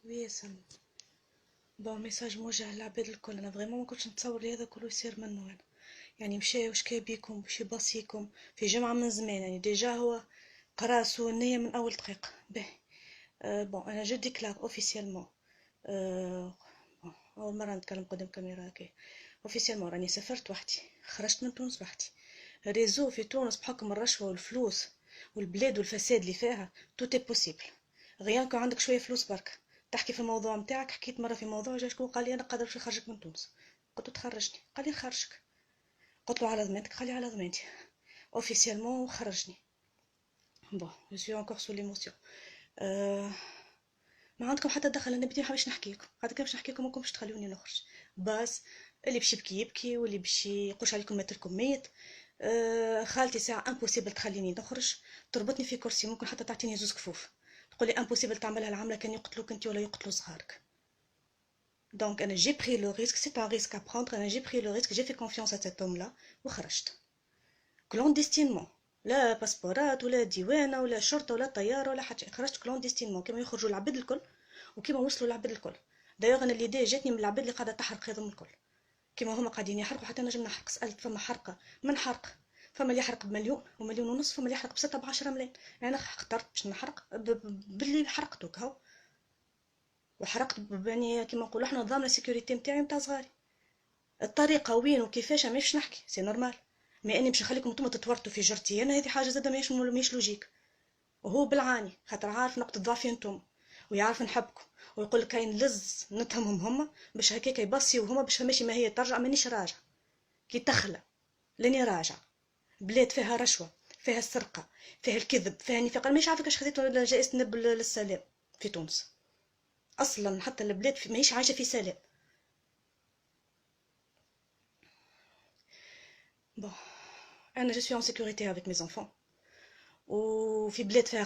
وي سلمى. بون ميساج موجه للعباد الكل. انا فريمون ما كنتش نتصور لي هذا كله يصير منه انا. يعني مشى وشكى بيكم باش يباصيكم في جمعة من زمان، يعني ديجا هو قرا سوء النية من اول دقيقة. باهي بون انا جو ديكلار اوفيسيالمون. أه اول مرة نتكلم قدام كاميرا هكا. اوفيسيالمون راني سافرت وحدي، خرجت من تونس وحدي. ريزو في تونس بحكم الرشوة والفلوس والبلاد والفساد اللي فيها توتي بوسيبل. غيان كان عندك شوية فلوس برك تحكي في الموضوع متاعك. حكيت مرة في موضوع جا شكون قال لي انا قادر باش نخرجك من تونس. قلت له تخرجني، قال لي نخرجك. قلت له على ضمانتك، قال لي على ضمانتي. اوفيسيالمون خرجني. بون جو سوي انكور سو ليموسيون. أه ما عندكم حتى دخل، انا بدي ما حبيش نحكي لكم، قاعده كان باش نحكي لكم ماكم باش تخلوني نخرج. بس اللي باش يبكي يبكي واللي باش يقوش عليكم ماتلكم ميت. خالتي ساعه امبوسيبل تخليني نخرج، تربطني في كرسي، ممكن حتى تعطيني زوز كفوف، تقولي امبوسيبل تعملها العمله كان يقتلوك انت ولا يقتلوا صغارك. دونك انا جي بري لو ريسك، سي ان ريسك ا بروندر، انا جي بري لو ريسك، جي في كونفيونس ا سيت اوم لا وخرجت كلونديستينمون. لا باسبورات ولا ديوانه ولا شرطه ولا طياره ولا حتى، خرجت كلونديستينمون كيما يخرجوا العباد الكل وكيما وصلوا العباد الكل. دايوغ انا اللي جاتني من العباد اللي قاعده تحرق هذم الكل، كيما هما قاعدين يحرقوا حتى نجم نحرق. سالت فما حرقه من حرق، فما اللي يحرق بمليون ومليون ونص، فما اللي يحرق بستة بعشرة ملايين. يعني انا اخترت باش نحرق باللي حرقته كهو، وحرقت يعني كيما نقولوا احنا نظام السيكوريتي نتاعي نتاع صغاري. الطريقه وين وكيفاش ماشي نحكي سي نورمال، ما اني باش نخليكم نتوما تتورطوا في جرتي انا، هذه حاجه زاده ماهيش لوجيك. وهو بالعاني خاطر عارف نقطه ضعفي انتم ويعرف نحبكم، ويقول لك كاين لز نتهمهم هما باش هكاك يبصيو هما باش ماشي ما هي ترجع. مانيش راجع كي تخلى لاني راجع. بلاد فيها رشوه، فيها السرقه، فيها الكذب، فيها النفاق. انا مش عارفه كاش خذيت جائزه نوبل للسلام في تونس. اصلا حتى البلاد ماهيش عايشه في سلام. بون انا جو سوي ان سيكوريتي افيك مي زونفون، وفي بلاد فيها